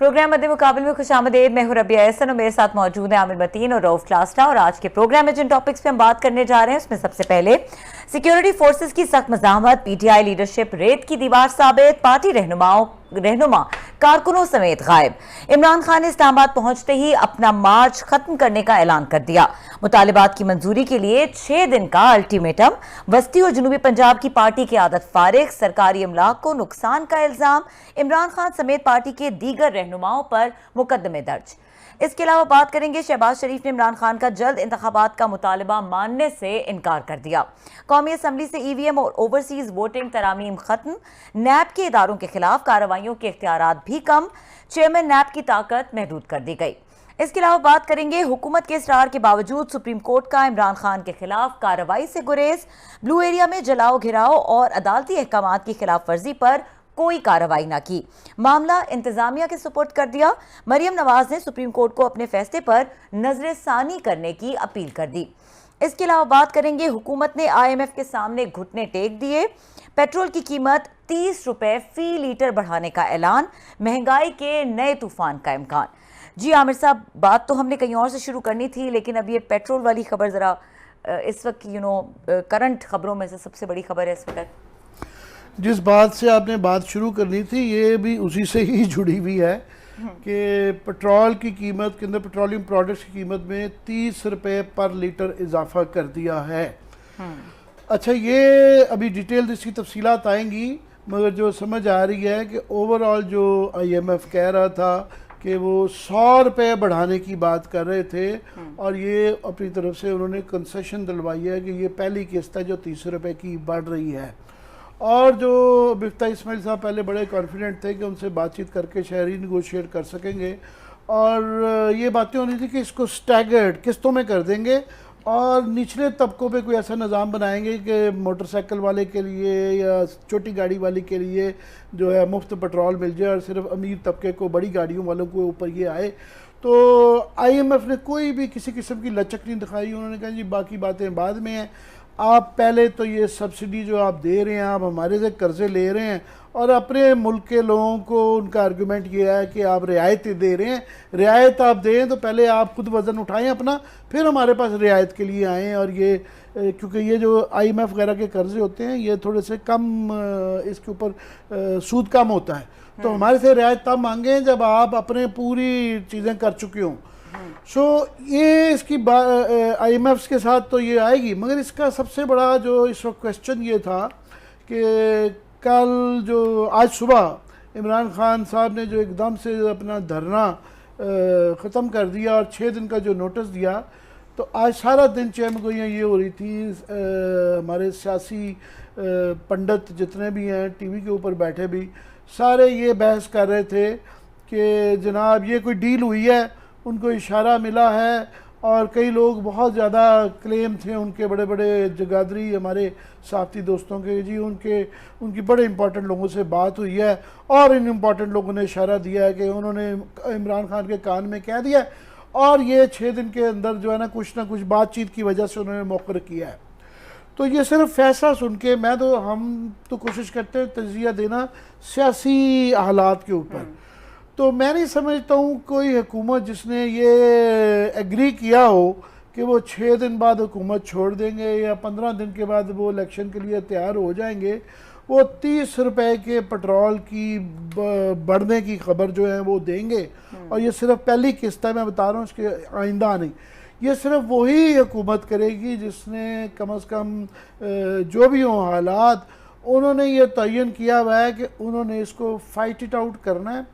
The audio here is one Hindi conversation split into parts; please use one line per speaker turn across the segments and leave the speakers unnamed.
प्रोग्राम मध्य मुकाबले में खुशामदीद। मैं हूं रबिया एहसन और मेरे साथ मौजूद है आमिर मतीन और रऊफ क्लास्टा। और आज के प्रोग्राम में जिन टॉपिक्स पे हम बात करने जा रहे हैं उसमें सबसे पहले सिक्योरिटी फोर्सेस की सख्त मज़ाहमत, पीटीआई लीडरशिप रेत की दीवार साबित, पार्टी रहनुमा कारकुनों समेत गायब। इमरान खान ने इस्लामाबाद पहुंचते ही अपना मार्च खत्म करने का ऐलान कर दिया। मुतालिबात की मंजूरी के लिए 6 दिन का अल्टीमेटम। वस्ती और जनूबी पंजाब की पार्टी की आदत फारिग, सरकारी अमलाक को नुकसान का इल्जाम। इमरान खान समेत पार्टी के दीगर रहनुमाओं पर मुकदमे दर्ज। इसके अलावा बात करेंगे शहबाज शरीफ ने इमरान खान का जल्द इंतखाबात का मुतालबा मानने से इनकार कर दिया। कौमी असम्बली से ईवीएम और ओवरसीज वोटिंग तरामीम खत्म। नैब के इदारों के खिलाफ कार्रवाइयों के इख्तियारात भी कम। चेयरमैन नैब की ताकत महदूद कर दी गई। इसके अलावा बात करेंगे हुकूमत के इसरार के बावजूद सुप्रीम कोर्ट का इमरान खान के खिलाफ कार्रवाई से गुरेज। ब्लू एरिया में जलाओ घिराव और अदालती अहकामात की खिलाफ वर्जी पर कोई कार्रवाई ना की। मामला इंतजामिया के सुपुर्द कर दिया। मरियम नवाज ने सुप्रीम कोर्ट को अपने फैसले पर नजरसानी करने की अपील कर दी। इसके अलावा बात करेंगे हुकूमत ने आईएमएफ के सामने घुटने टेक दिए। पेट्रोल की कीमत 30 रुपए फी लीटर बढ़ाने का ऐलान। महंगाई के नए तूफान का इम्कान। जी आमिर साहब, बात तो हमने कहीं और से शुरू करनी थी, लेकिन अब ये पेट्रोल वाली खबर ज़रा इस वक्त करंट खबरों में से सबसे बड़ी खबर है इस वक्त।
जिस बात से आपने बात शुरू करनी थी ये भी उसी से ही जुड़ी हुई है कि पेट्रोल की कीमत के अंदर, पेट्रोलियम प्रोडक्ट्स की कीमत में 30 रुपए पर लीटर इजाफा कर दिया है। अच्छा, ये अभी डिटेल इसकी तफसीलात आएंगी, मगर जो समझ आ रही है कि ओवरऑल जो आईएमएफ कह रहा था कि वो 100 रुपये बढ़ाने की बात कर रहे थे और ये अपनी तरफ से उन्होंने कंसेशन दिलवाई है कि ये पहली किस्त है जो 30 रुपये की बढ़ रही है। और जो बिफ्ता इस्माइल साहब पहले बड़े कॉन्फिडेंट थे कि उनसे बातचीत करके शहरी निगोशिएट कर सकेंगे और ये बातें होनी थी कि इसको स्टैगर्ड किस्तों में कर देंगे और निचले तबकों पे कोई ऐसा निज़ाम बनाएंगे कि मोटरसाइकिल वाले के लिए या छोटी गाड़ी वाले के लिए जो है मुफ्त पेट्रोल मिल जाए और सिर्फ अमीर तबके को, बड़ी गाड़ियों वालों को ऊपर ये आए। तो आईएमएफ ने कोई भी किसी किस्म की लचक नहीं दिखाई। उन्होंने कहा जी बाकी बातें बाद में हैं, आप पहले तो ये सब्सिडी जो आप दे रहे हैं, आप हमारे से कर्ज़े ले रहे हैं और अपने मुल्क के लोगों को उनका आर्गूमेंट ये है कि आप रियायत दे रहे हैं। रियायत आप दें तो पहले आप खुद वज़न उठाएं अपना, फिर हमारे पास रियायत के लिए आएँ। और ये क्योंकि ये जो आईएमएफ वगैरह के कर्ज़े होते हैं ये थोड़े से कम, इसके ऊपर सूद कम होता है, तो हमारे से रियायत तब मांगें जब आप अपने पूरी चीज़ें कर चुके हों। ये इसकी आईएमएफ के साथ तो ये आएगी, मगर इसका सबसे बड़ा जो इस वक्त क्वेश्चन ये था कि कल जो आज सुबह इमरान खान साहब ने जो एकदम से अपना धरना ख़त्म कर दिया और 6 दिन का जो नोटिस दिया, तो आज सारा दिन चहमगोइयाँ ये हो रही थी। हमारे सियासी पंडित जितने भी हैं टीवी के ऊपर बैठे भी सारे ये बहस कर रहे थे कि जनाब ये कोई डील हुई है, उनको इशारा मिला है। और कई लोग बहुत ज़्यादा क्लेम थे उनके, बड़े बड़े जगादरी हमारे साथी दोस्तों के, जी उनकी बड़े इंपॉर्टेंट लोगों से बात हुई है और इन इम्पॉर्टेंट लोगों ने इशारा दिया है कि उन्होंने इमरान खान के कान में कह दिया और ये 6 दिन के अंदर जो है ना कुछ बातचीत की वजह से उन्होंने मौक़र किया है। तो ये सिर्फ फैसला सुन के हम तो कोशिश करते हैं तजिया देना सियासी हालात के ऊपर। तो मैं नहीं समझता हूँ कोई हुकूमत जिसने ये एग्री किया हो कि वो 6 दिन बाद हुकूमत छोड़ देंगे या 15 दिन के बाद वो इलेक्शन के लिए तैयार हो जाएंगे, वो 30 रुपए के पेट्रोल की बढ़ने की खबर जो है वो देंगे। और ये सिर्फ पहली किस्त है, मैं बता रहा हूँ, इसके आइंदा नहीं। ये सिर्फ वही हुकूमत करेगी जिसने कम से कम जो भी हो हालात, उन्होंने ये तयन किया हुआ है कि उन्होंने इसको फाइट इट आउट करना है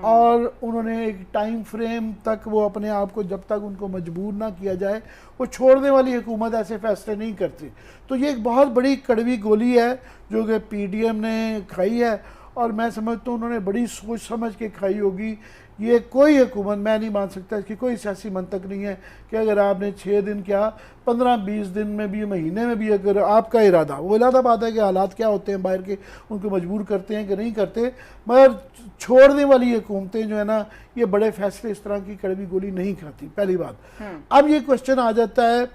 और उन्होंने एक टाइम फ्रेम तक वो अपने आप को, जब तक उनको मजबूर ना किया जाए, वो छोड़ने वाली हुकूमत ऐसे फैसले नहीं करती। तो ये एक बहुत बड़ी कड़वी गोली है जो कि पीडीएम ने खाई है और मैं समझता हूँ उन्होंने बड़ी सोच समझ के खाई होगी। ये कोई हुकूमत, मैं नहीं मान सकता, इसकी कोई सियासी मंतक नहीं है कि अगर आपने 6 दिन क्या 15-20 दिन में भी, महीने में भी अगर आपका इरादा, वो इलाहाबाद है कि हालात क्या होते हैं बाहर के, उनको मजबूर करते हैं कि नहीं करते, मगर छोड़ने वाली हुकूमतें जो है ना ये बड़े फैसले इस तरह की कड़वी गोली नहीं खाती, पहली बात। अब ये क्वेश्चन आ जाता है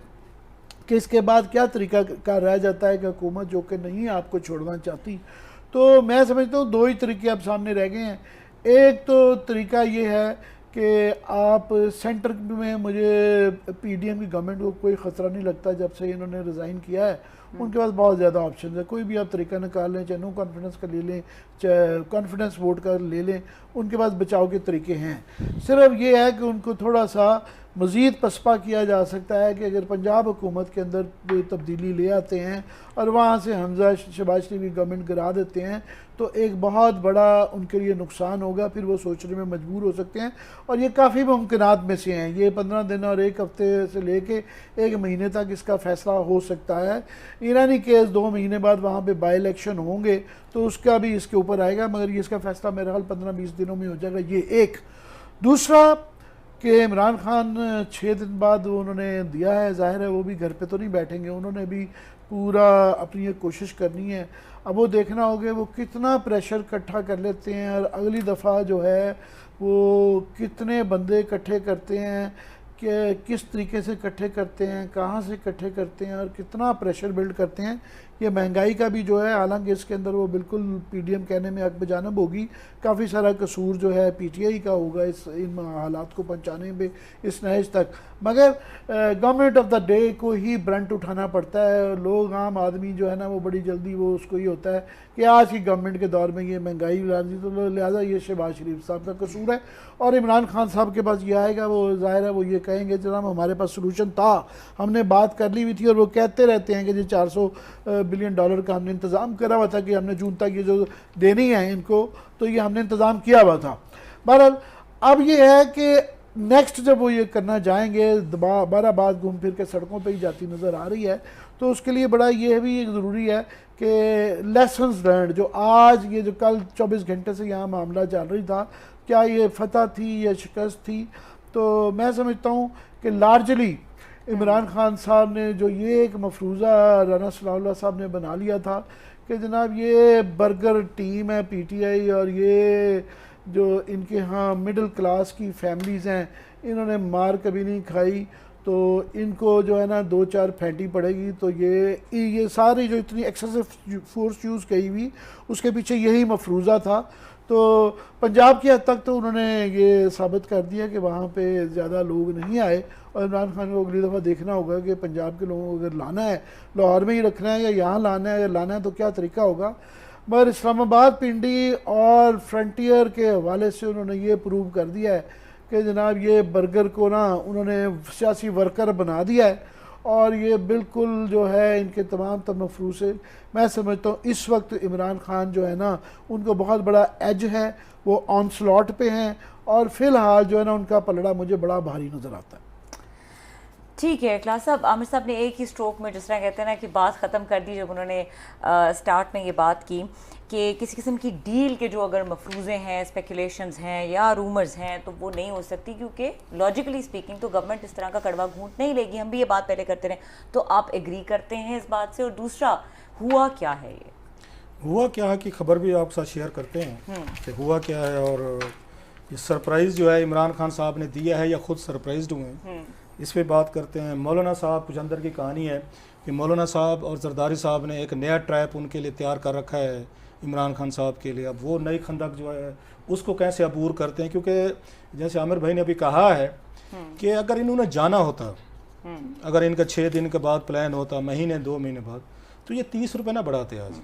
कि इसके बाद क्या तरीका कार रह जाता है कि हुकूमत जो कि नहीं आपको छोड़ना चाहती, तो मैं समझता हूँ 2 ही तरीके अब सामने रह गए हैं एक तो तरीका ये है कि आप सेंटर में, मुझे पीडीएम की गवर्नमेंट को कोई ख़तरा नहीं लगता जब से इन्होंने रिज़ाइन किया है। उनके पास बहुत ज़्यादा ऑप्शन है, कोई भी आप तरीका निकाल लें, चाहे नो कॉन्फिडेंस का ले लें, चाहे कॉन्फिडेंस वोट का ले लें, उनके पास बचाव के तरीके हैं। सिर्फ ये है कि उनको थोड़ा सा मज़ीद पसपा किया जा सकता है कि अगर पंजाब हुकूमत के अंदर तब्दीली ले आते हैं और वहाँ से हमजा शहबाज शरीफ की गवर्नमेंट गिरा देते हैं तो एक बहुत बड़ा उनके लिए नुकसान होगा, फिर वो सोचने में मजबूर हो सकते हैं। और ये काफ़ी मुमकिनात में से हैं, ये 15 दिन और 1 हफ्ते से लेके 1 महीने तक इसका फ़ैसला हो सकता है। ईरानी केस 2 महीने बाद वहाँ पे बाई इलेक्शन होंगे तो उसका भी इसके ऊपर आएगा, मगर ये इसका फ़ैसला मेरे ख्याल 15-20 दिनों में हो जाएगा। ये एक। दूसरा कि इमरान खान 6 दिन बाद उन्होंने दिया है, ज़ाहिर है वो भी घर पे तो नहीं बैठेंगे, उन्होंने भी पूरा अपनी ये कोशिश करनी है। अब वो देखना होगा वो कितना प्रेशर इकट्ठा कर लेते हैं और अगली दफ़ा जो है वो कितने बंदे इकट्ठे करते हैं, कि किस तरीके से इकट्ठे करते हैं, कहाँ से इकट्ठे करते हैं और कितना प्रेशर बिल्ड करते हैं। ये महंगाई का भी जो है, हालांकि इसके अंदर वो बिल्कुल पीडीएम कहने में अक बजानब होगी, काफ़ी सारा कसूर जो है पीटीआई का होगा इन हालात को पहुंचाने में इस नहज तक, मगर गवर्नमेंट ऑफ द डे को ही ब्रंट उठाना पड़ता है। लोग, आम आदमी जो है ना, वो बड़ी जल्दी वो उसको ही होता है कि आज की गवर्नमेंट के दौर में ये महंगाई ला दी, तो लिहाजा ये शहबाज शरीफ साहब का कसूर है। और इमरान खान साहब के पास ये आएगा, वो ज़ाहिर है वो ये कहेंगे जनाब हमारे पास सोल्यूशन था, हमने बात कर ली हुई थी। और वो कहते रहते हैं कि जी $400 बिलियन का हमने इंतज़ाम करा हुआ था कि हमने जून तक ये जो देनी है इनको, तो ये हमने इंतज़ाम किया हुआ था। बहरहाल अब ये है कि नेक्स्ट जब वो ये करना जाएंगे, 12 बात घूम फिर के सड़कों पे ही जाती नज़र आ रही है, तो उसके लिए बड़ा ये भी एक ज़रूरी है कि लेसन्स लर्नड, जो आज ये जो कल 24 घंटे से यहाँ मामला चल रही था, क्या ये फतह थी या शिकस्त थी, तो मैं समझता हूँ कि लार्जली इमरान खान साहब ने जो ये एक मफरूज़ा राना सनाउल्लाह साहब ने बना लिया था कि जनाब ये बर्गर टीम है पीटीआई, और ये जो इनके यहाँ मिडिल क्लास की फैमिलीज़ हैं, इन्होंने मार कभी नहीं खाई, तो इनको जो है ना 2-4 फेंटी पड़ेगी। तो ये सारी जो इतनी एक्सेसिव फोर्स यूज़ की हुई, उसके पीछे यही मफरूज़ा था। तो पंजाब की हद तक तो उन्होंने ये साबित कर दिया कि वहाँ पे ज़्यादा लोग नहीं आए, और इमरान खान को अगली दफ़ा देखना होगा कि पंजाब के लोगों को अगर लाना है, लाहौर में ही रखना है या यहाँ लाना है, अगर लाना है तो क्या तरीका होगा। मगर इस्लामाबाद, पिंडी और फ्रंटियर के हवाले से उन्होंने ये प्रूव कर दिया है कि जनाब ये बर्गर को ना उन्होंने सियासी वर्कर बना दिया है, और ये बिल्कुल जो है इनके तमाम मफरूज़ से मैं समझता हूँ इस वक्त इमरान खान जो है ना, उनको बहुत बड़ा एज है, वो ऑन स्लॉट पे हैं, और फ़िलहाल जो है ना उनका पलड़ा मुझे बड़ा भारी नज़र आता है।
ठीक है क्लास साहब, आमिर साहब ने एक ही स्ट्रोक में, जिस तरह कहते हैं ना कि बात ख़त्म कर दी, जब उन्होंने स्टार्ट में ये बात की कि किसी किस्म की डील के जो अगर मफरूज़े हैं, स्पेकुलेशंस हैं या रूमर्स हैं, तो वो नहीं हो सकती, क्योंकि लॉजिकली स्पीकिंग तो गवर्नमेंट इस तरह का कड़वा घूंट नहीं लेगी। हम भी ये बात पहले करते रहे, तो आप एग्री करते हैं इस बात से? और दूसरा, हुआ क्या है, ये
हुआ क्या है कि खबर भी आपके साथ शेयर करते हैं कि हुआ क्या है, और ये सरप्राइज़ जो है इमरान खान साहब ने दिया है या ख़ुद सरप्राइज्ड हुए हैं, इस पर बात करते हैं। मौलाना साहब, कुछ अंदर की कहानी है कि मौलाना साहब और जरदारी साहब ने एक नया ट्रैप उनके लिए तैयार कर रखा है इमरान खान साहब के लिए। अब वो नई खंदक जो है उसको कैसे अबूर करते हैं, क्योंकि जैसे आमिर भाई ने अभी कहा है कि अगर इन्होंने जाना होता, अगर इनका 6 दिन के बाद प्लान होता, महीने 2 महीने बाद, तो ये 30 रुपये ना बढ़ाते आज।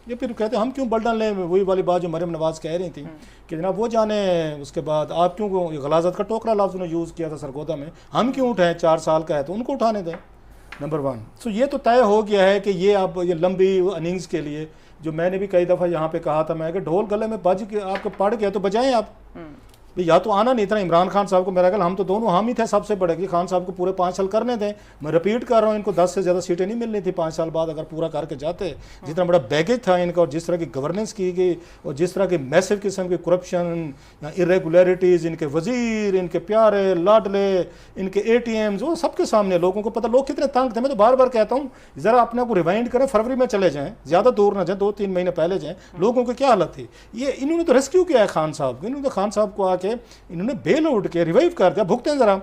ये फिर कहते हम क्यों बर्डन लें, वही वाली बात जो मरियम नवाज़ कह रही थी कि जनाब वो जाने, उसके बाद आप क्यों गलाजत का टोकरा लफ्ज़ उन्होंने यूज़ किया था सरगोदा में, हम क्यों उठाएं, 4 साल का है तो उनको उठाने दें, नंबर 1। सो ये तो तय हो गया है कि ये अब ये लंबी इनिंग्स के लिए, जो मैंने भी कई दफ़ा यहाँ पे कहा था मैं कि ढोल गले में बज के आपके पड़ गया तो बजाएं आप, या तो आना नहीं था इमरान खान साहब को। मेरा ख्याल हम तो दोनों हम ही थे सबसे बड़े कि खान साहब को पूरे 5 साल करने दें। मैं रिपीट कर रहा हूँ, इनको 10 से ज़्यादा सीटें नहीं मिलनी थी 5 साल बाद, अगर पूरा करके जाते। जितना बड़ा बैगेज था इनका, और जिस तरह की गवर्नेंस की गई, और जिस तरह की मैसिव किस्म की करप्शन या इरेगुलरिटीज़, इनके वजीर, इनके प्यारे लाडले, इनके ATMs, वो सबके सामने लोगों को पता, लोग कितने तंग थे। मैं तो बार बार कहता हूँ ज़रा अपने को रिवाइंड करें, फरवरी में चले जाएँ, ज़्यादा दूर ना जाएँ, 2-3 महीने पहले जाएँ, लोगों की क्या हालत थी। ये इन्होंने तो रेस्क्यू किया है खान साहब को। इन्होंने तो खान साहब को आके के इन्होंने बेल उठ के रिवाइव कर दिया। भुगते हैं जरा,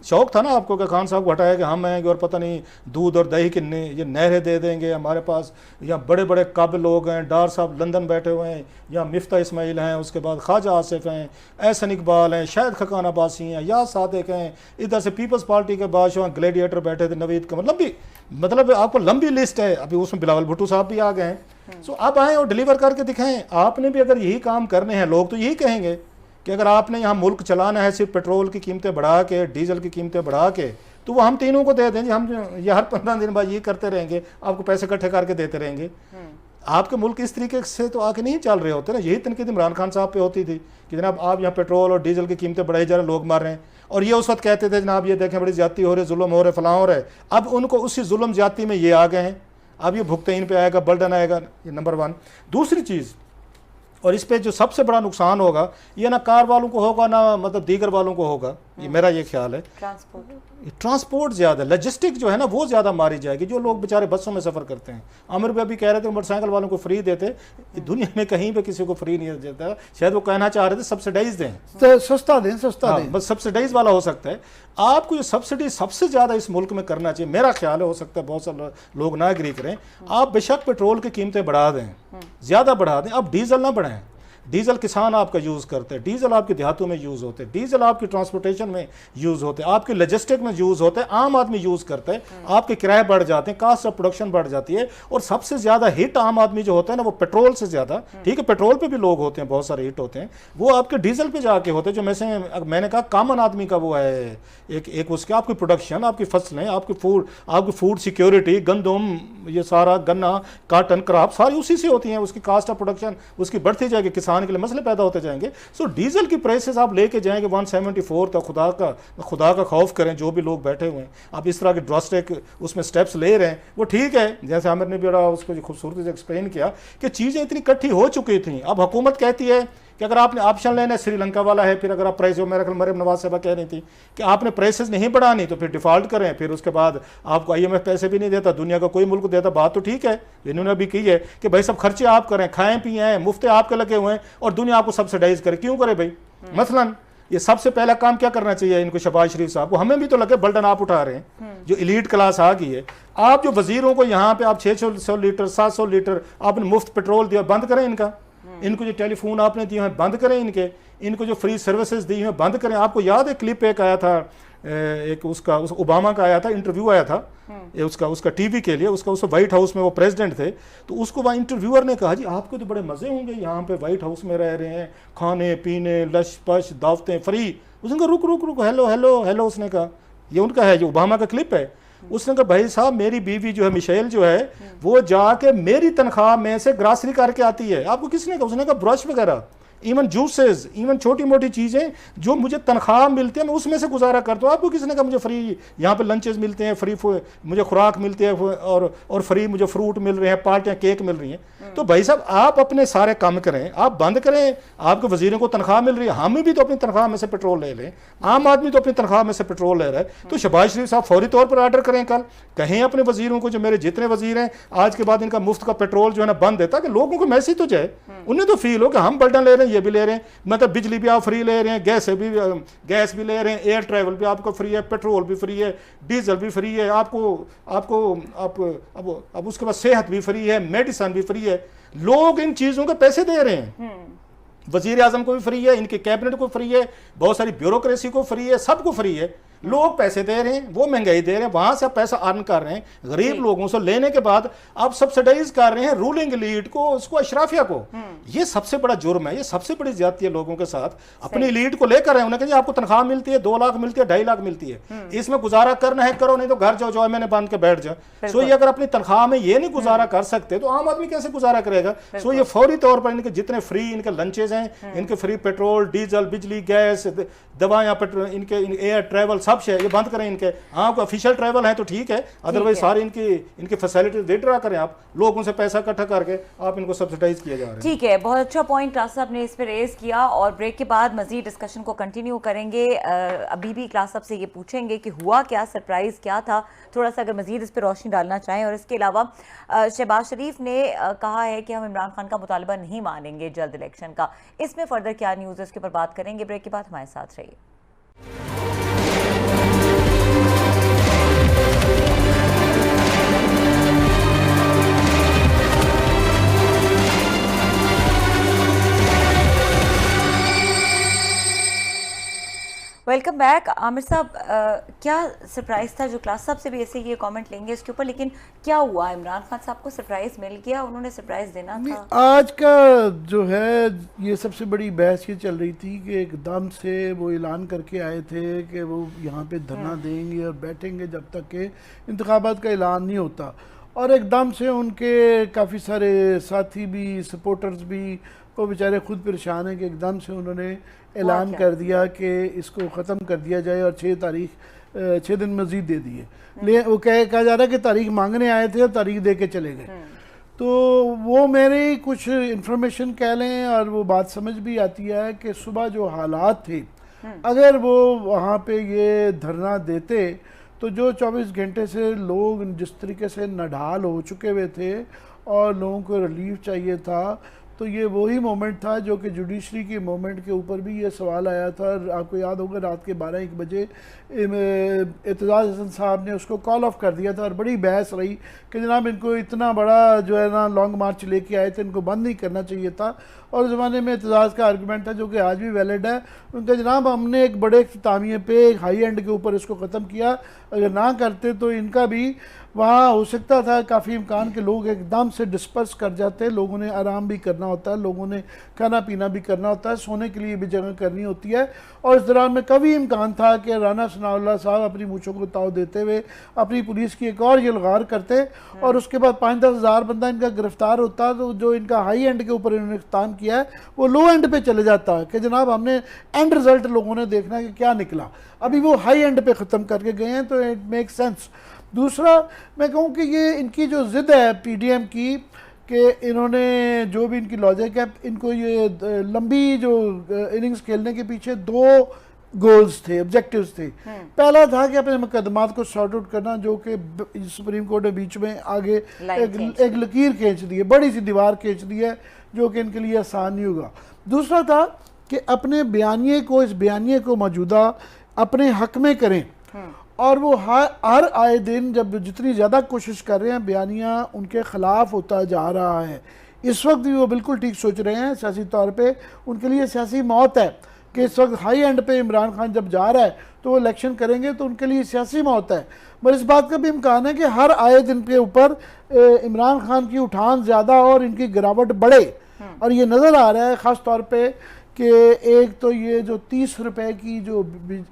शौक था ना आपको कि खान साहब को हटाया कि हम आएंगे और पता नहीं दूध और दही किन्ने ये नहरें दे देंगे हमारे पास। यहाँ बड़े बड़े काबिल लोग हैं, डार साहब लंदन बैठे हुए हैं, यहाँ मिफ्ता इस्माइल हैं, उसके बाद ख्वाजा आसिफ हैं, एहसन इकबाल हैं, शायद खकान अब्बासी हैं, या सादिक हैं, इधर से पीपल्स पार्टी के बादशाह ग्लैडिएटर बैठे थे, नवीद का मतलब आपको लंबी लिस्ट है। अभी उसमें बिलावल भुट्टो साहब भी आ गए हैं। सो आप आएँ और डिलीवर करके दिखाएं। आपने भी अगर यही काम करने हैं, लोग तो यही कहेंगे कि अगर आपने यहाँ मुल्क चलाना है सिर्फ पेट्रोल की कीमतें बढ़ा के, डीजल की कीमतें बढ़ा के, तो वो हम तीनों को दे देंगे। हम ये हर 15 दिन बाद ये करते रहेंगे, आपको पैसे इकट्ठे करके देते रहेंगे। आपके मुल्क इस तरीके से तो आके नहीं चल रहे होते ना। यही तनकीद इमरान खान साहब पे होती थी कि जनाब आप यहाँ पेट्रोल और डीजल की कीमतें बढ़ाई जा रहे, लोग मार रहे हैं। और ये उस वक्त कहते थे जनाब ये देखें बड़ी ज्यादती हो रही, जुल्म हो रहे, फलां हो रहे। अब उनको उसी जुल्म ज्यादती में ये आ गए हैं। अब ये भुगते इन पे आएगा, बर्डन आएगा, ये नंबर 1। दूसरी चीज़, और इस पे जो सबसे बड़ा नुकसान होगा ये ना कार वालों को होगा ना मतलब दीगर वालों को होगा, ये मेरा ये ख्याल है। ट्रांसपोर्ट ज़्यादा, लॉजिस्टिक जो है ना वो ज़्यादा मारी जाएगी। जो लोग बेचारे बसों में सफ़र करते हैं, आमिर भाई अभी कह रहे थे मोटरसाइकिल वालों को फ्री देते, दुनिया में कहीं पे किसी को फ्री नहीं देता। शायद वो कहना चाह रहे थे सब्सिडाइज दें,
तो सस्ता दें,
बस सब्सिडाइज वाला हो सकता है। आपको ये सब्सिडी सबसे ज़्यादा इस मुल्क में करना चाहिए, मेरा ख्याल है। हो सकता है बहुत सारे लोग ना एग्री करें। आप बेशक पेट्रोल की कीमतें बढ़ा दें, ज़्यादा बढ़ा दें, अब डीजल ना बढ़ाएं। डीजल किसान आपका यूज़ करते हैं, डीजल आपके देहातों में यूज़ होते हैं, डीजल आपकी ट्रांसपोर्टेशन में यूज़ होते हैं, आपके लॉजिस्टिक में यूज़ होते हैं, आम आदमी यूज़ करते हैं, आपके किराए बढ़ जाते हैं, कास्ट ऑफ प्रोडक्शन बढ़ जाती है। और सबसे ज़्यादा हिट आम आदमी जो होता है ना वो पेट्रोल से ज़्यादा, ठीक है पेट्रोल पे भी लोग होते हैं, बहुत सारे हिट होते हैं, वो आपके डीजल पे जाके होते हैं। जो मैंने कहा कॉमन आदमी का वो है एक उसके आपकी प्रोडक्शन, आपकी फसलें, आपकी फूड सिक्योरिटी, गंदम, ये सारा गन्ना, काटन, क्रॉप सारी उसी से होती हैं। उसकी कास्ट ऑफ प्रोडक्शन उसकी बढ़ती जाएगी, किसान के लिए मसले पैदा होते जाएंगे। सो डीजल की प्राइसेस आप लेके जाएंगे 174 तक। खुदा का खौफ करें जो भी लोग बैठे हुए हैं। आप इस तरह के ड्रास्टिक उसमें स्टेप्स ले रहे हैं, वो ठीक है। जैसे आमिर ने भी बड़ा उसको खूबसूरती से एक्सप्लेन किया कि चीज़ें इतनी इकट्ठी हो चुकी थी। अब हुकूमत कहती है कि अगर आपने ऑप्शन लेना है, श्रीलंका वाला है, फिर अगर आप प्राइस, मेरा ख्याल मरियम नवाज साहबा कह रही थी कि आपने प्राइसेस नहीं बढ़ानी तो फिर डिफ़ॉल्ट करें, फिर उसके बाद आपको IMF पैसे भी नहीं देता, दुनिया का कोई मुल्क देता। बात तो ठीक है, इन्होंने भी की है कि भाई सब खर्चे आप करें, खाएं पिएं, मुफ्ते आपके लगे हुए हैं और दुनिया आपको सब्सिडाइज करे। क्यों करे भाई? मसलन ये सबसे पहला काम क्या करना चाहिए इनको, शहबाज शरीफ साहब को। हमें भी तो लगे बर्डन आप उठा रहे हैं, जो एलीट क्लास आ गई है। आप जो वजीरों को यहाँ पे आप 600 लीटर 700 लीटर आपने मुफ्त पेट्रोल दिया, बंद करें इनका। इनको जो टेलीफोन आपने दिए हैं बंद करें इनको जो फ्री सर्विसेज दी हैं बंद करें। आपको याद है क्लिप एक आया था, एक उसका ओबामा का आया था, इंटरव्यू आया था उसका टीवी के लिए, उसका व्हाइट हाउस में वो प्रेसिडेंट थे, तो उसको वहाँ इंटरव्यूअर ने कहा जी आपके तो बड़े मज़े होंगे यहाँ पे व्हाइट हाउस में रह रहे हैं, खाने पीने लश पश दावतें फ्री। उसने कहा रुक रुक रुक, हेलो हेलो हेलो, उसने कहा ये उनका है, जो ओबामा का क्लिप है। उसने कहा भाई साहब मेरी बीवी जो है मिशेल जो है वो जाके मेरी तनख्वाह में से ग्रासरी करके आती है। आपको किसने कहा? उसने कहा ब्रश वगैरह, इवन जूसेस, इवन छोटी मोटी चीज़ें जो मुझे तनख्वाह मिलती है मैं उसमें से गुजारा करता हूँ। आपको किसने कहा मुझे फ्री यहाँ पे लंचेस मिलते हैं, फ्री मुझे खुराक मिलती है और फ्री मुझे फ्रूट मिल रहे हैं, पार्टियाँ केक मिल रही हैं। तो भाई साहब आप अपने सारे काम करें, आप बंद करें। आपके वजीरों को तनख्वाह मिल रही है, हम भी तो अपनी तनख्वाह में से पेट्रोल ले लें, आम आदमी तो अपनी तनख्वाह में से पेट्रोल ले रहा है। तो शहबाज शरीफ साहब फौरी तौर पर ऑर्डर करें, कल कहें अपने वजीरों को, जो मेरे जितने वजीर हैं आज के बाद इनका मुफ्त का पेट्रोल जो है ना बंद है, ताकि लोगों को मैसेज तो जाए, उन्हें तो फील हो कि हम बर्डन ले रहे हैं, ये भी ले रहे हैं, मतलब बिजली भी आप फ्री ले रहे हैं, गैस भी ले रहे हैं, एयर ट्रैवल भी आपको फ्री है, पेट्रोल भी फ्री है, डीजल भी फ्री है, अब उसके बाद सेहत भी फ्री है, मेडिसिन भी फ्री है। लोग इन चीज़ों के पैसे दे रहे हैं, वजीर आजम को भी फ्री है, इनके कैबिनेट को फ्री है, बहुत सारी ब्यूरोक्रेसी को फ्री है, सबको फ्री है। लोग पैसे दे रहे हैं, वो महंगाई दे रहे हैं, वहां से आप पैसा अर्न कर रहे हैं, गरीब लोगों से लेने के बाद आप सब्सिडाइज कर रहे हैं रूलिंग एलीट को, उसको अशराफिया को। ये सबसे बड़ा जुर्म है, ये सबसे बड़ी ज्यादती है लोगों के साथ। अपनी एलीट को लेकर रहे हैं, उन्हें आपको तनख्वाह मिलती है 2 लाख मिलती है, 2.5 लाख मिलती है, इसमें गुजारा करना है करो, नहीं तो घर जाओ, जो मैंने बांध के बैठ जाओ। सो ये अगर अपनी तनख्वाह में ये नहीं गुजारा कर सकते तो आम आदमी कैसे गुजारा करेगा? सो ये फौरी तौर पर इनके जितने फ्री इनके लंचेज हैं, इनके फ्री पेट्रोल, डीजल, बिजली, गैस, दवाएं, इनके एयर ट्रैवल सब शे ये बंद करें इनके। हाँ ऑफिशियल ट्रैवल है तो ठीक है, अदरवाइज सारी इनकी फैसिलिटी दे ड्रा करें आप, लोग उनसे पैसा इकट्ठा करके आप इनको सब्सिडाइज किया जा रहा है।
ठीक है, बहुत अच्छा पॉइंट क्लास साहब ने इस पर रेज किया और ब्रेक के बाद मजीद डिस्कशन को कंटिन्यू करेंगे। अभी भी क्लास साहब से ये पूछेंगे कि हुआ क्या, सरप्राइज क्या था, थोड़ा सा अगर मजीद इस पर रोशनी डालना चाहें। और इसके अलावा शहबाज शरीफ ने कहा है कि हम इमरान खान का मुतालबा नहीं मानेंगे जल्द इलेक्शन का, इसमें फर्दर क्या न्यूज़ है इसके ऊपर बात करेंगे। ब्रेक के बाद हमारे साथ रहिए। Welcome back. आमिर साहब, क्या सरप्राइज था, जो क्लास साहब से भी ऐसे ये कमेंट लेंगे इसके ऊपर, लेकिन क्या हुआ, इमरान खान साहब को सरप्राइज मिल गया, उन्होंने सरप्राइज देना था?
आज का जो है ये सबसे बड़ी बहस ये चल रही थी कि एकदम से वो ऐलान करके आए थे कि वो यहाँ पे धरना देंगे और बैठेंगे जब तक के इंतखाबात का ऐलान नहीं होता, और एकदम से उनके काफ़ी सारे साथी भी, सपोर्टर्स भी, वो बेचारे खुद परेशान हैं कि एकदम से उन्होंने ऐलान कर दिया कि इसको ख़त्म कर दिया जाए और 6 दिन मज़ीद दे दिए। ले वो कहा जा रहा है कि तारीख मांगने आए थे और तारीख दे के चले गए। तो वो मेरी कुछ इन्फॉर्मेशन कह लें और वो बात समझ भी आती है कि सुबह जो हालात थे, अगर वो वहाँ पे ये धरना देते तो जो 24 घंटे से लोग जिस तरीके से नढाल हो चुके हुए थे और लोगों को रिलीफ चाहिए था, तो ये वही मोमेंट था जो कि जुडिशरी के मोमेंट के ऊपर भी ये सवाल आया था। आपको याद होगा रात के 12-1 बजे एतजाज़ हसन साहब ने उसको कॉल ऑफ कर दिया था और बड़ी बहस रही कि जनाब इनको इतना बड़ा जो है ना लॉन्ग मार्च लेके आए थे, इनको बंद नहीं करना चाहिए था। और उस ज़माने में एतजाज़ का आर्गूमेंट था जो कि आज भी वैलिड है, उनका जनाब हमने एक बड़े इख्तितामिये पे एक हाई एंड के ऊपर इसको ख़त्म किया, अगर ना करते तो इनका भी वहाँ हो सकता था काफ़ी इम्कान के लोग एकदम से डिस्पर्स कर जाते। लोगों ने आराम भी करना होता है, लोगों ने खाना पीना भी करना होता है, सोने के लिए भी जगह करनी होती है। और इस दौरान में कभी इम्कान था कि राना सनाउल्लाह साहब अपनी मूँछों को ताव देते हुए अपनी पुलिस की एक और यलगार करते और उसके बाद 5-10 हज़ार बंदा इनका गिरफ्तार होता, तो जो इनका हाई एंड के ऊपर इन्होंने इख्तिताम किया है वो लो एंड पे चले जाता है कि जनाब हमने एंड रिजल्ट लोगों ने देखना है कि क्या निकला। अभी वो हाई एंड पे ख़त्म करके गए हैं, तो इट मेक सेंस। दूसरा मैं कहूँ कि ये इनकी जो ज़िद है पीडीएम की कि इन्होंने जो भी इनकी लॉजिक है, इनको ये लंबी जो इनिंग्स खेलने के पीछे 2 गोल्स थे, ऑब्जेक्टिव्स थे। पहला था कि अपने मुकदमात को सॉर्ट आउट करना, जो कि सुप्रीम कोर्ट ने बीच में आगे एक लकीर खींच दी है, बड़ी सी दीवार खींच दी है, जो कि इनके लिए आसान नहीं होगा। दूसरा था कि अपने बयानिए को, इस बयानिए को मौजूदा अपने हक में करें, और वो हर आए दिन जब जितनी ज़्यादा कोशिश कर रहे हैं, बयानिया उनके ख़िलाफ़ होता जा रहा है। इस वक्त भी वो बिल्कुल ठीक सोच रहे हैं, सियासी तौर पे उनके लिए सियासी मौत है कि इस वक्त हाई एंड पे इमरान खान जब जा रहा है तो वो इलेक्शन करेंगे तो उनके लिए सियासी मौत है। मगर इस बात का भी इम्कान है कि हर आए दिन के ऊपर इमरान खान की उठान ज़्यादा और इनकी गिरावट बढ़े, और ये नज़र आ रहा है ख़ास तौर पर कि एक तो ये जो 30 रुपए की जो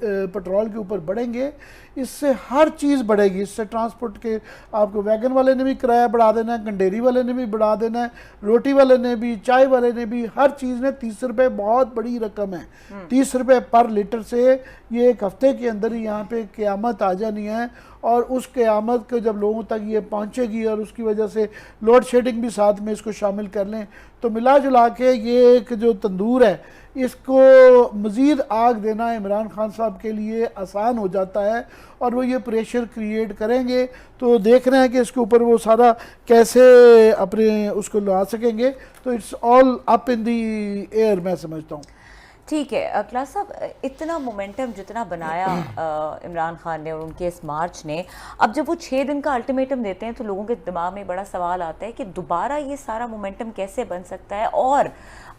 पेट्रोल के ऊपर बढ़ेंगे, इससे हर चीज़ बढ़ेगी। इससे ट्रांसपोर्ट के आपको वैगन वाले ने भी किराया बढ़ा देना है, कंडेरी वाले ने भी बढ़ा देना है, रोटी वाले ने भी, चाय वाले ने भी, हर चीज़ ने 30 रुपये बहुत बड़ी रकम है। 30 रुपये पर लीटर से ये एक हफ्ते के अंदर ही यहाँ पे क़यामत आ जानी है, और उस क़यामत को जब लोगों तक ये पहुँचेगी और उसकी वजह से लोड शेडिंग भी साथ में इसको शामिल कर लें, तो मिला जुला के ये एक जो तंदूर है इसको मज़ीद आग देना इमरान खान साहब के लिए आसान हो जाता है, और वो ये प्रेशर क्रिएट करेंगे। तो देख रहे हैं कि इसके ऊपर वो सारा कैसे अपने उसको ला सकेंगे। तो it's all up in the air, मैं समझता हूँ।
ठीक है क्लास साहब, इतना मोमेंटम जितना बनाया इमरान खान ने और उनके इस मार्च ने, अब जब वो 6 दिन का अल्टीमेटम देते हैं तो लोगों के दिमाग में बड़ा सवाल आता है कि दोबारा ये सारा मोमेंटम कैसे बन सकता है, और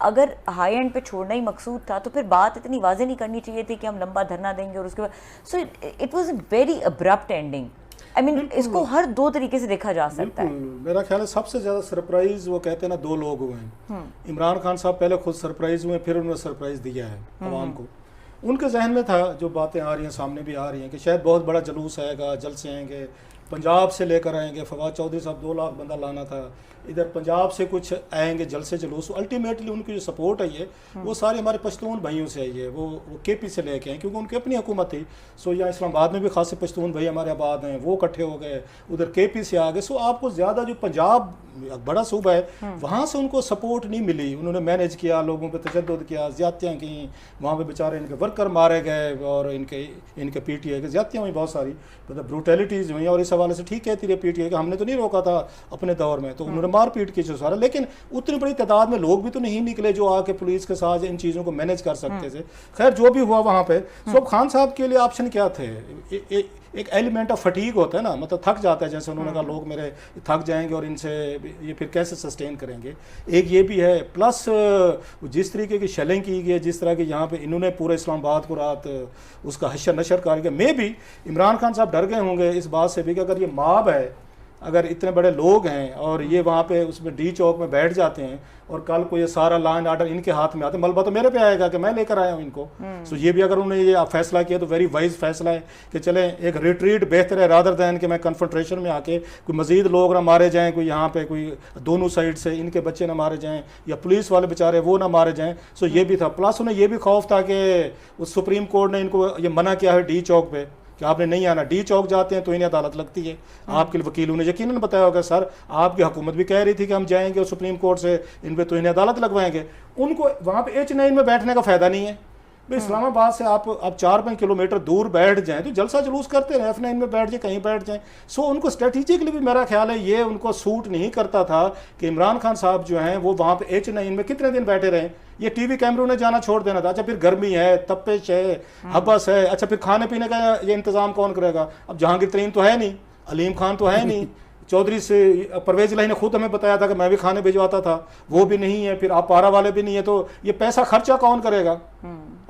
अगर हाई एंड पे छोड़ना ही मकसूद था तो फिर बात इतनी वाज़ेह नहीं करनी चाहिए थी कि हम लंबा धरना देंगे और उसके बाद। So it was a very abrupt ending. I mean इसको हर 2 तरीके से देखा जा सकता है।
मेरा ख्याल है सबसे ज़्यादा सरप्राइज वो कहते हैं ना 2 लोग हुए हैं। इमरान खान साहब पहले खुद सरप्राइज हुए, फिर उन्होंने सरप्राइज दिया है आवाम को। उनके जहन में था, जो बातें आ रही हैं सामने भी आ रही हैं, कि शायद बहुत बड़ा जलूस आएगा, जलसे आएंगे, पंजाब से लेकर आएंगे, फवाद चौधरी साहब 2 लाख बंदा लाना था, इधर पंजाब से कुछ आएंगे जलसे जुलूस। अल्टीमेटली उनकी जो सपोर्ट है ये वो सारे हमारे पश्तून भाइयों से आई है, वो केपी से लेके हैं, क्योंकि उनकी अपनी हुकूमत थी। सो यहाँ इस्लामाबाद में भी खासे पश्तून भाई हमारे आबाद हैं, वो इकट्ठे हो गए, उधर केपी से आ गए। सो आपको ज़्यादा जो पंजाब बड़ा सूबा है वहाँ से उनको सपोर्ट नहीं मिली। उन्होंने मैनेज किया, लोगों पर तशद्दुद किया, ज़्यादतियाँ की, वहाँ पे बेचारे इनके वर्कर मारे गए और इनके पीटीआई की ज़्यादतियाँ हुई बहुत सारी, मतलब ब्रूटैलिटीज़ हुई। और इस हवाले से ठीक कहती रही पीटीआई का, हमने तो नहीं रोका था अपने दौर में, तो उन्होंने मार पीट की सारा, लेकिन उतनी बड़ी तादाद में लोग भी तो नहीं निकले जो आके पुलिस के साथ इन चीज़ों को मैनेज कर सकते थे। खैर जो भी हुआ वहाँ पे, सो खान साहब के लिए ऑप्शन क्या थे? एक एलिमेंट ऑफ फटीग होता है ना, मतलब थक जाता है, जैसे उन्होंने कहा लोग मेरे थक जाएंगे और इनसे ये फिर कैसे सस्टेन करेंगे, एक ये भी है। प्लस जिस तरीके की शेलिंग की गई है, जिस तरह की यहाँ पे इन्होंने पूरे इस्लामाबाद को रात उसका हशर नशर कर गया, मे भी इमरान खान साहब डर गए होंगे इस बात से भी कि अगर ये मॉब है, अगर इतने बड़े लोग हैं और ये वहाँ पे उसमें डी चौक में बैठ जाते हैं और कल को ये सारा लॉ एंड ऑर्डर इनके हाथ में आते, मलबा तो मेरे पे आएगा कि मैं लेकर आया हूँ इनको। सो ये भी अगर उन्होंने ये फैसला किया तो वेरी वाइज फैसला है कि चले एक रिट्रीट बेहतर है रादर दैन कि मैं कन्फ्रंट्रेशन में आके कोई मजीद लोग ना मारे जाएँ, कोई यहाँ पे कोई दोनों साइड से इनके बच्चे ना मारे जाएँ या पुलिस वाले बेचारे वो ना मारे जाएँ। सो ये भी था। प्लस उन्हें ये भी खौफ था कि उस सुप्रीम कोर्ट ने इनको ये मना किया है डी चौक पे कि आपने नहीं आना। डी चौक जाते हैं तो इन्हें अदालत लगती है। आपके वकीलों ने यकीनन बताया होगा सर आपकी हुकूमत भी कह रही थी कि हम जाएंगे और सुप्रीम कोर्ट से इन पे तो इन्हें अदालत लगवाएंगे। उनको वहाँ पे H9 में बैठने का फ़ायदा नहीं है। भाई इस्लामाबाद से आप 4-5 किलोमीटर दूर बैठ जाएं तो जलसा जुलूस करते रहे, F9 में बैठ जाए, कहीं बैठ जाएं। सो उनको स्ट्रेटेजिकली भी मेरा ख्याल है ये उनको सूट नहीं करता था कि इमरान खान साहब जो हैं वो वहाँ पे H9 में कितने दिन बैठे रहें। ये टीवी कैमरों ने जाना छोड़ देना था। अच्छा फिर गर्मी है, तपिश है, हबस है, अच्छा फिर खाने पीने का ये इंतज़ाम कौन करेगा? अब जहांगीर तरीन तो है नहीं, अलीम खान तो है नहीं, चौधरी से परवेज इलाही ने खुद हमें बताया था कि मैं भी खाने भिजवाता था, वो भी नहीं है, फिर आप पारा वाले भी नहीं है, तो ये पैसा खर्चा कौन करेगा?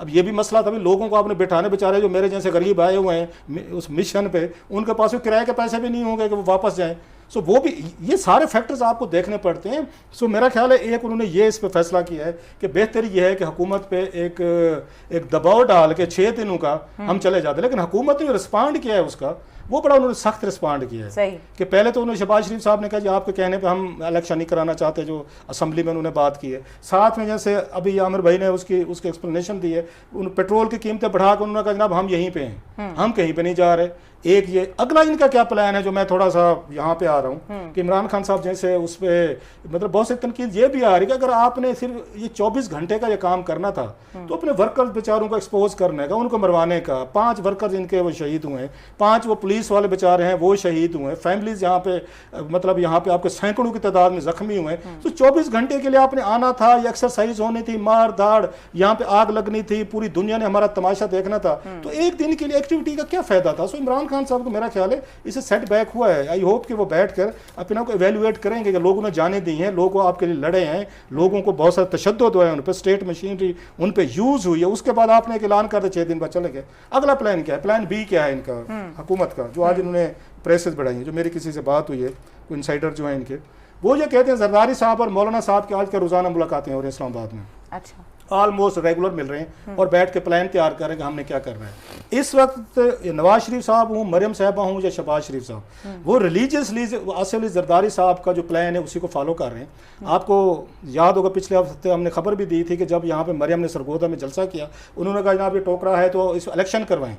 अब ये भी मसला था। लोगों को आपने बिठाने बेचारे जो मेरे जैसे गरीब आए हुए हैं उस मिशन पे, उनके पास भी किराए के पैसे भी नहीं होंगे कि वो वापस जाएं। सो वो भी ये सारे फैक्टर्स आपको देखने पड़ते हैं। सो मेरा ख्याल है एक उन्होंने ये इस पे फैसला किया है कि बेहतर ये है कि हुकूमत पे एक दबाव डाल के 6 दिनों का हम चले जाते, लेकिन हुकूमत ने रिस्पॉन्ड किया है उसका, वो बड़ा उन्होंने सख्त रिस्पॉन्ड किया है कि पहले तो उन्होंने शहबाज शरीफ साहब ने कहा जी आपके कहने पे हम इलेक्शन नहीं कराना चाहते, जो असेंबली में उन्होंने बात की है। साथ में जैसे अभी आमिर भाई ने उसकी एक्सप्लेनेशन दी है, उन पेट्रोल की कीमतें बढ़ा कर उन्होंने कहा जनाब हम यहीं पे हैं, हम कहीं पे नहीं जा रहे। एक ये अगला इनका क्या प्लान है जो मैं थोड़ा सा यहाँ पे आ रहा हूँ कि इमरान खान साहब जैसे उस पर मतलब बहुत से तनकीद ये भी आ रही है कि अगर आपने सिर्फ ये 24 घंटे का ये काम करना था तो अपने वर्कर्स बेचारों को एक्सपोज करने का, उनको मरवाने का। 5 वर्कर्स इनके वो शहीद हुए हैं, 5 वो पुलिस वाले बेचारे हैं वो शहीद हुए हैं, फैमिलीज यहाँ पे मतलब यहाँ पे आपके सैकड़ों की तादाद में जख्मी हुए हैं। तो 24 घंटे के लिए आपने आना था, ये एक्सरसाइज होनी थी, मार धाड़, यहाँ पे आग लगनी थी, पूरी दुनिया ने हमारा तमाशा देखना था, तो एक दिन के लिए एक्टिविटी का क्या फायदा था? सो इमरान खान साहब को मेरा ख्याल है इसे सेट बैक हुआ है। आई होप कि वो बैठकर अपने को इवेल्युएट करेंगे कि लोगों ने जाने दी हैं, लोगों आपके लिए लड़े हैं, लोगों को बहुत सारा तशद्दुद हुआ है, उन पर स्टेट मशीनरी उन पर यूज हुई है। उसके बाद आपने एक ऐलान कर दिया 6 दिन बाद चले गए। अगला प्लान क्या है? प्लान बी क्या है इनका हुकूमत का, जो आज इन्होंने प्रेसेस बढ़ाई है? जो मेरी किसी से बात हुई है, कोई इंसाइडर जो है इनके, वो ये कहते हैं जरदारी साहब और मौलाना साहब के आज का रोजाना मुलाकातें हो रही हैं इस्लामाबाद में।
अच्छा,
ऑलमोस्ट रेगुलर मिल रहे हैं और बैठ के प्लान तैयार कर रहे हैं कि हमने क्या करना है। इस वक्त नवाज शरीफ साहब हूँ, मरियम साहबा हूँ या शहबाज शरीफ साहब, वो रिलीजियसली आसिफ अली जरदारी साहब का जो प्लान है उसी को फॉलो कर रहे हैं। आपको याद होगा पिछले हफ्ते हमने खबर भी दी थी कि जब यहाँ पे मरियम ने सरगोदा में जलसा किया, उन्होंने कहा जनाब ये टोकरा है तो इस इलेक्शन करवाएं।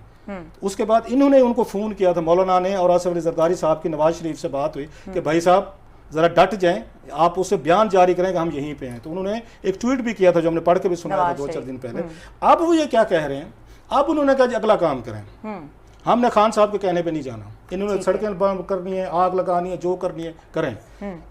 उसके बाद इन्होंने उनको फ़ोन किया था, मौलाना ने और आसिफ अली जरदारी साहब की नवाज शरीफ से बात हुई कि भाई साहब ज़रा डट जाएं, आप उससे बयान जारी करें कि हम यहीं पे हैं। तो उन्होंने एक ट्वीट भी किया था जो हमने पढ़ के भी सुना था 2-4 दिन पहले। अब वो ये क्या कह रहे हैं, अब उन्होंने कहा अगला काम करें, हमने खान साहब के कहने पे नहीं जाना, इन्होंने सड़कें बंद करनी है, आग लगानी है, जो करनी है करें।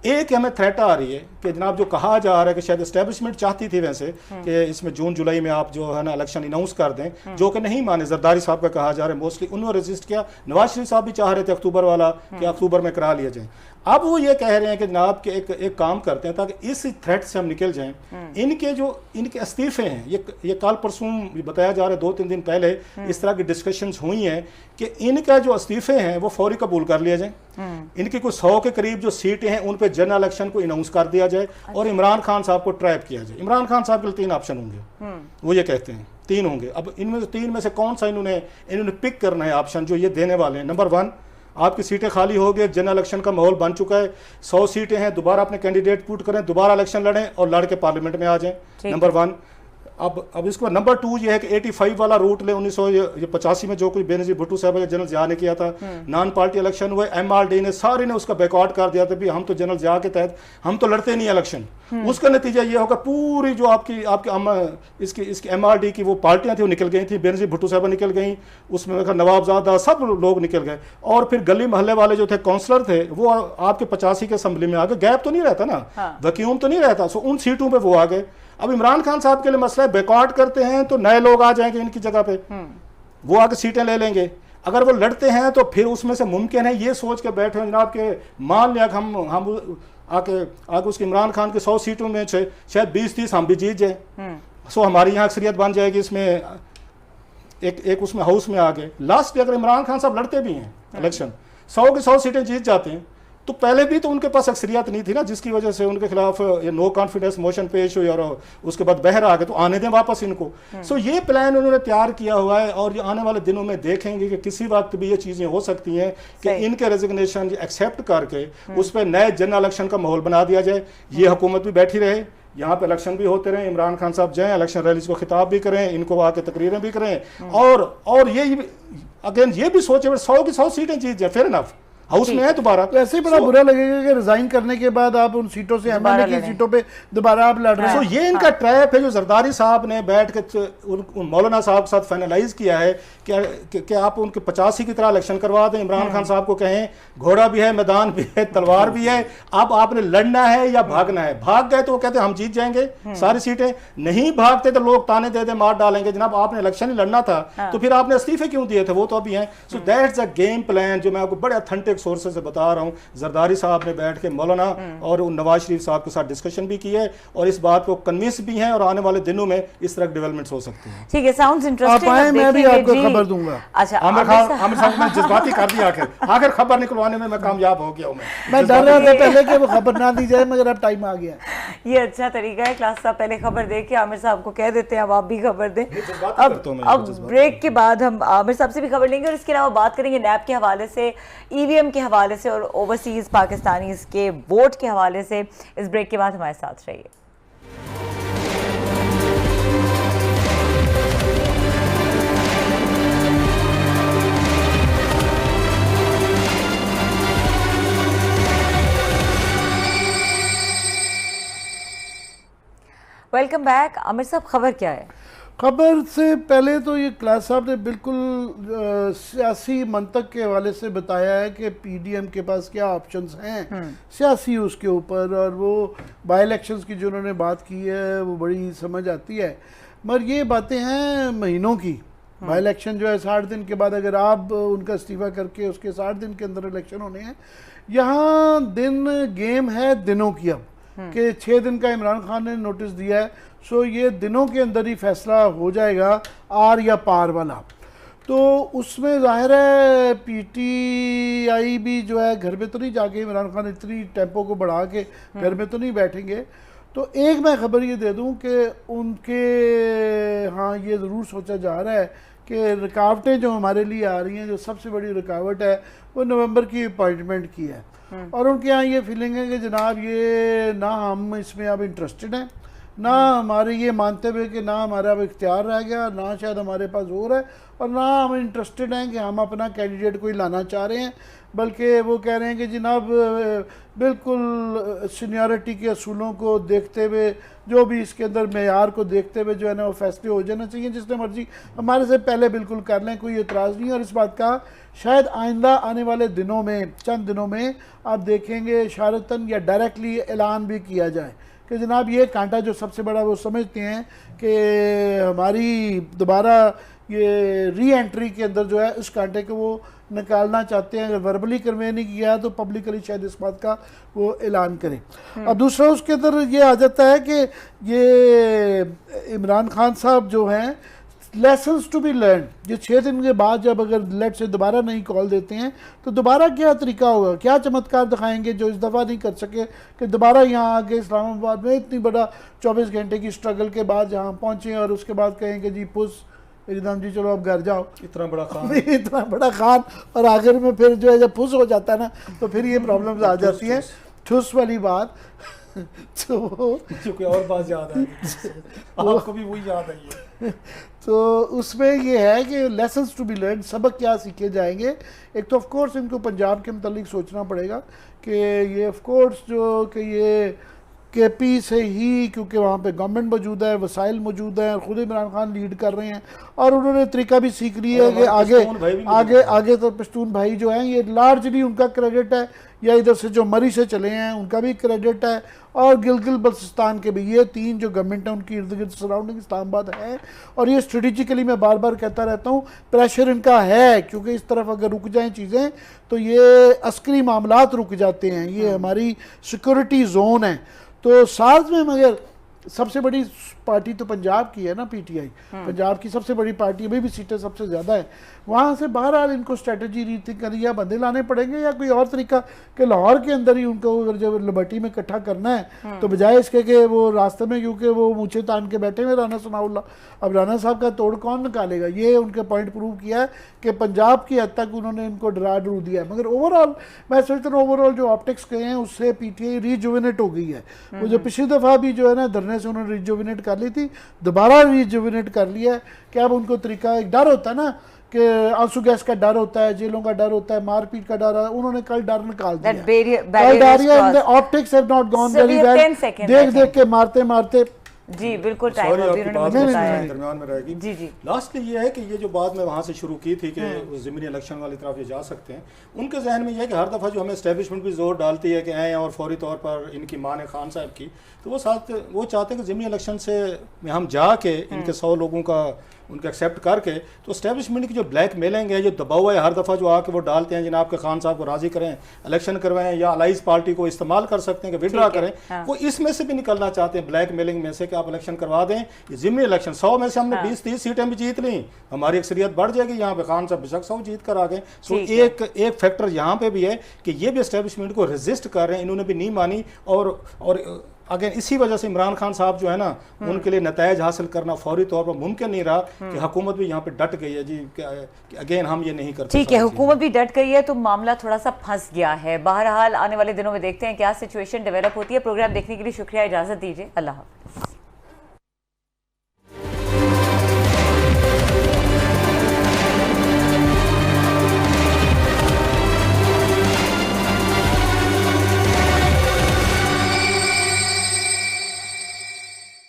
एक हमें थ्रेट आ रही है कि जनाब जो कहा जा रहा है कि शायद एस्टेब्लिशमेंट चाहती थी वैसे कि इसमें जून जुलाई में आप जो है ना इलेक्शन अनाउंस कर दें, जो कि नहीं माने। जरदारी साहब का कहा जा रहा है मोस्टली, उन्होंने रजिस्ट किया। नवाज शरीफ साहब भी चाह रहे थे अक्टूबर वाला कि अक्टूबर में करा लिया जाए। अब वो ये कह रहे हैं कि जनाब के एक काम करते हैं ताकि इस थ्रेट से हम निकल जाएं। इनके इस्तीफे हैं, ये कल परसों बताया जा रहा है 2-3 दिन पहले इस तरह की डिस्कशंस हुई हैं कि इनका जो इस्तीफे हैं वो फौरी कबूल कर लिया जाए। इनकी कुछ 100 के करीब जो सीटें हैं उन पे जनरल इलेक्शन को अनाउंस कर दिया जाए और इमरान खान साहब को ट्रैप किया जाए। इमरान खान साहब के लिए 3 ऑप्शन होंगे, वो ये कहते हैं 3 होंगे। अब इनमें से 3 में से कौन सा इन्होंने पिक करना है ऑप्शन जो ये देने वाले हैं? नंबर 1, आपकी सीटें खाली हो गई, जनरल इलेक्शन का माहौल बन चुका है, 100 सीटें हैं, दोबारा अपने कैंडिडेट पुट करें, दोबारा इलेक्शन लड़ें और लड़ के पार्लियामेंट में आ जाएं, नंबर 1। अब इसके बाद नंबर 2 ये है कि 85 वाला रूट ले, 1985 में जो कुछ बेनजीर भुट्टो साहब ने जनरल जिया ने किया था, नॉन पार्टी इलेक्शन हुए, MRD ने सारे ने उसका बैकआउट कर दिया था, भी हम तो जनरल जिया के तहत हम तो लड़ते नहीं इलेक्शन। उसका नतीजा ये होगा पूरी जो आपकी इसकी MRD की वो पार्टियां थी वो निकल गई थी, बेनजीर भुट्टो साहब निकल गई, उसमें नवाबजादा सब लोग निकल गए, और फिर गली मोहल्ले वाले जो थे काउंसलर थे वो आपके 85 के असम्बली में आ गए, गैप तो नहीं रहता ना, वैक्यूम तो नहीं रहता, सो उन सीटों पर वो आ गए। अब इमरान खान साहब के लिए मसला है, बैकआउट करते हैं तो नए लोग आ जाएंगे इनकी जगह पे, वो आके सीटें ले लेंगे। अगर वो लड़ते हैं तो फिर उसमें से मुमकिन है ये सोच के बैठे जनाब के मान लिया हम आके उसके इमरान खान के 100 सीटों में शायद 20-30 हम भी जीत जाए, सो हमारी यहाँ अक्सरियत बन जाएगी, इसमें एक उसमें हाउस में आ गए। लास्ट अगर इमरान खान साहब लड़ते भी हैं इलेक्शन, 100 की 100 सीटें जीत जाते हैं, तो पहले भी तो उनके पास अक्सरियत नहीं थी ना, जिसकी वजह से उनके खिलाफ ये नो कॉन्फिडेंस मोशन पेश हुई और उसके बाद बहर आ गए, तो आने दें वापस इनको। सो ये प्लान उन्होंने तैयार किया हुआ है, और ये आने वाले दिनों में देखेंगे कि किसी वक्त भी ये चीज़ें हो सकती हैं कि इनके रेजिग्नेशन एक्सेप्ट करके उस पर नए जनरल इलेक्शन का माहौल बना दिया जाए, ये हुकूमत भी बैठी रहे, यहाँ पे इलेक्शन भी होते रहे, इमरान खान साहब जाएं, इलेक्शन रैलीज को खिताब भी करें, इनको आके तकरीरें भी करें, और ये अगेन ये भी सोचे 100 की 100 सीटें जीत जाए, फेयर इनफ हाउस में है दोबारा।
वैसे ही बड़ा बुरा लगेगा कि रिजाइन करने के बाद आप उन सीटों से MLA की सीटों पे दोबारा आप लड़ रहे हैं।
तो ये इनका ट्रैप है जो जरदारी साहब ने बैठ के मौलाना साहब के साथ फाइनलाइज किया है कि आप उनके 85 की तरह इलेक्शन करवा दें, इमरान खान साहब को कहें घोड़ा भी है, मैदान भी है, तलवार भी है, अब आपने लड़ना है या भागना है। भाग गए तो वो कहते हैं हम जीत जाएंगे सारी सीटें, नहीं भागते तो लोग ताने दे मार डालेंगे, जनाब आपने इलेक्शन ही लड़ना था तो फिर आपने इस्तीफे क्यों दिए थे, वो तो अभी हैं। So that's a game plan जो मैं आपको बड़े ऑथेंटिक सोर्सेज से बता रहा हूं। जरदारी साहब ने बैठ के मौलाना और नवाज शरीफ साहब के साथ डिस्कशन भी की है और इस बात को कन्विंस भी हैं, और आने वाले दिनों में इस तरह डेवलपमेंट्स हो सकती हैं।
ठीक है, साउंड्स इंटरेस्टिंग।
आप आए, मैं भी आपको खबर दूंगा।
अच्छा,
आमिर साहब मैं जज्बाती कर दिया, आखिर खबर निकलवाने में मैं कामयाब हो गया हूं। मैं
डर रहा था पहले कि वो खबर ना दी जाए, मगर अब टाइम आ गया।
ये अच्छा तरीका है, क्लास साहब पहले खबर दे के आमिर साहब को कह देते हैं अब आप भी खबर दें। अब ब्रेक के बाद हम आमिर साहब से भी खबर लेंगे और इसके अलावा बात करेंगे नैब के हवाले से, EVM के हवाले से और ओवरसीज पाकिस्तानीज के वोट के हवाले से। इस ब्रेक के बाद हमारे साथ रहिए। Welcome back. आमिर साहब, खबर क्या है?
खबर से पहले तो ये क्लास साहब ने बिल्कुल सियासी मंतक के हवाले से बताया है कि PDM के पास क्या ऑप्शंस हैं सियासी उसके ऊपर, और वो बाई इलेक्शंस की जो उन्होंने बात की है वो बड़ी समझ आती है, मगर ये बातें हैं महीनों की। बाई इलेक्शन जो है 60 दिन के बाद, अगर आप उनका इस्तीफा करके उसके 60 दिन के अंदर इलेक्शन होने हैं। यहाँ दिन गेम है दिनों की, अब कि 6 दिन का इमरान खान ने नोटिस दिया है, सो ये दिनों के अंदर ही फैसला हो जाएगा आर या पार वाला। तो उसमें जाहिर है PTI भी जो है घर में तो नहीं जाके, इमरान खान इतनी टेम्पो को बढ़ा के घर में तो नहीं बैठेंगे। तो एक मैं खबर ये दे दूं कि उनके हाँ ये ज़रूर सोचा जा रहा है कि रुकावटें जो हमारे लिए आ रही हैं, जो सबसे बड़ी रुकावट है वो नवंबर की अपॉइंटमेंट की है, और उनके यहाँ ये फीलिंग है कि जनाब ये ना हम इसमें अब इंटरेस्टेड हैं, ना हमारे ये मानते हुए कि ना हमारा अब इख्तियार रह गया, ना शायद हमारे पास और है, और ना हम इंटरेस्टेड हैं कि हम अपना कैंडिडेट कोई लाना चाह रहे हैं, बल्कि वो कह रहे हैं कि जनाब बिल्कुल सीनियरिटी के असूलों को देखते हुए, जो भी इसके अंदर मेयार को देखते हुए जो है ना वो फैसले हो जाना चाहिए, जिसने मर्जी हमारे से पहले बिल्कुल कर लें, कोई एतराज़ नहीं। और इस बात का शायद आइंदा आने वाले दिनों में, चंद दिनों में आप देखेंगे इशारतन या डायरेक्टली ऐलान भी किया जाए कि जनाब ये कांटा जो सबसे बड़ा वो समझते हैं कि हमारी दोबारा ये री एंट्री के अंदर जो है उस कांटे को वो निकालना चाहते हैं। अगर वर्बली कन्वे नहीं किया तो पब्लिकली शायद इस बात का वो ऐलान करें। और दूसरा उसके अंदर ये आ जाता है कि ये इमरान खान साहब जो हैं लेसन्स टू बी लर्न, ये 6 दिन के बाद जब अगर लेट से दोबारा नहीं कॉल देते हैं तो दोबारा क्या तरीका होगा, क्या चमत्कार दिखाएंगे जो इस दफ़ा नहीं कर सके कि दोबारा यहाँ आके इस्लामाबाद में इतनी बड़ा 24 घंटे की स्ट्रगल के बाद जहाँ पहुँचे और उसके बाद कहें कि जी पुश एकदम जी चलो अब घर जाओ,
इतना बड़ा खान
इतना बड़ा खान, और आखिर में फिर जो है जब फुस हो जाता है ना तो फिर ये प्रॉब्लम्स आ जाती हैं, ठुस वाली बात। तो
कोई और बात याद आई आपको भी वही याद आई है।
तो उसमें ये है कि लेसन्स टू बी लर्न, सबक क्या सीखे जाएंगे। एक तो ऑफ कोर्स इनको पंजाब के मतलब सोचना पड़ेगा कि ये ऑफ कोर्स जो कि ये KP से ही, क्योंकि वहाँ पे गवर्नमेंट मौजूद है, वसाइल मौजूद हैं, खुद इमरान खान लीड कर रहे हैं और उन्होंने तरीका भी सीख लिया है कि आगे तो पश्तून भाई जो हैं ये लार्जली उनका क्रेडिट है, या इधर से जो मरी से चले हैं उनका भी क्रेडिट है, और गिलगित बल्तिस्तान के भी, ये 3 जो गवर्नमेंट है उनकी इर्द गिर्द सराउंडिंग इस्लामाबाद है। और ये स्ट्रेटिजिकली मैं बार बार कहता रहता हूँ प्रेशर इनका है, क्योंकि इस तरफ अगर रुक जाएं चीज़ें तो ये अस्करी मामलात रुक जाते हैं, ये हमारी सिक्योरिटी जोन है। तो साथ में मगर सबसे बड़ी पार्टी तो पंजाब की है ना, PTI पंजाब की सबसे बड़ी पार्टी, अभी भी सीटें सबसे ज़्यादा है। वहाँ से बहरहाल इनको स्ट्रेटजी रीथिंक करनी, या बंदे लाने पड़ेंगे या कोई और तरीका कि लाहौर के अंदर ही उनको अगर जब लिबर्टी में इकट्ठा करना है तो बजाय इसके कि वो रास्ते में, क्योंकि वो मूछे तान के बैठे हुए राना सनाउल्लाह, अब राना साहब का तोड़ कौन निकालेगा। ये उनके पॉइंट प्रूव किया है कि पंजाब की हद तक उन्होंने इनको डरा डरू दिया है। मगर ओवरऑल मैं सोचता हूँ ओवरऑल जो ऑप्टिक्स गए हैं उससे PTI रिजुविनेट हो गई है। वो जो पिछली दफ़ा भी जो है ना धरने से उन्होंने रिजुविनेट कर ली थी, दोबारा रिजुविनेट कर लिया है कि अब उनको तरीका, एक डर होता है ना कि आंसू गैस का डर होता है, जेलों का डर होता है, मारपीट का डर है, उन्होंने कल डर निकाल दिया। Optics have not gone very well, देख देख के मारते मारते।
जी बिल्कुल, टाइम अभी उन्होंने बताया
दरमियान में रहेगी।
जी जी,
लास्टली ये है कि ये जो बात मैं वहाँ से शुरू की थी कि उस ज़मीनी इलेक्शन वाली तरफ ये जा सकते हैं, उनके जहन में ये है कि हर दफ़ा जो हमें एस्टेब्लिशमेंट भी जोर डालती है कि आएँ और फौरी तौर पर इनकी माने खान साहब की, तो वो चाहते हैं कि ज़मीनी इलेक्शन से में हम जाके इनके 100 लोगों का उनका एक्सेप्ट करके, तो एस्टेब्लिशमेंट की जो ब्लैक मेलिंग है, जो दबाव है हर दफ़ा जो आके वो डालते हैं जनाब के खान साहब को राज़ी करें, इलेक्शन करवाएं, या अलाइज पार्टी को इस्तेमाल कर सकते हैं कि विड्रा करें, वो इसमें से भी निकलना चाहते हैं, ब्लैक मेलिंग में से कि आप इलेक्शन करवा दें। ये ज़िम्मी इलेक्शन 100 में से हमने 20-30 सीटें भी जीत ली, हमारी अक्सरियत बढ़ जाएगी यहाँ पे, खान साहब बेशक 100 जीत कर आ गए। सो एक फैक्टर यहाँ पे भी है कि ये भी एस्टेब्लिशमेंट को रेजिस्ट कर रहे हैं, इन्होंने भी नहीं मानी। और अगेन इसी वजह से इमरान खान साहब जो है ना, उनके लिए नतायज हासिल करना फौरी तौर पर मुमकिन नहीं रहा कि हुकूमत भी यहाँ पे डट गई है जी कि अगेन हम ये नहीं करते।
ठीक है, हुकूमत भी डट गई है तो मामला थोड़ा सा फंस गया है। बहरहाल आने वाले दिनों में देखते हैं क्या सिचुएशन डेवलप होती है। प्रोग्राम देखने के लिए शुक्रिया, इजाजत दीजिए, अल्लाह हाफ़िज़।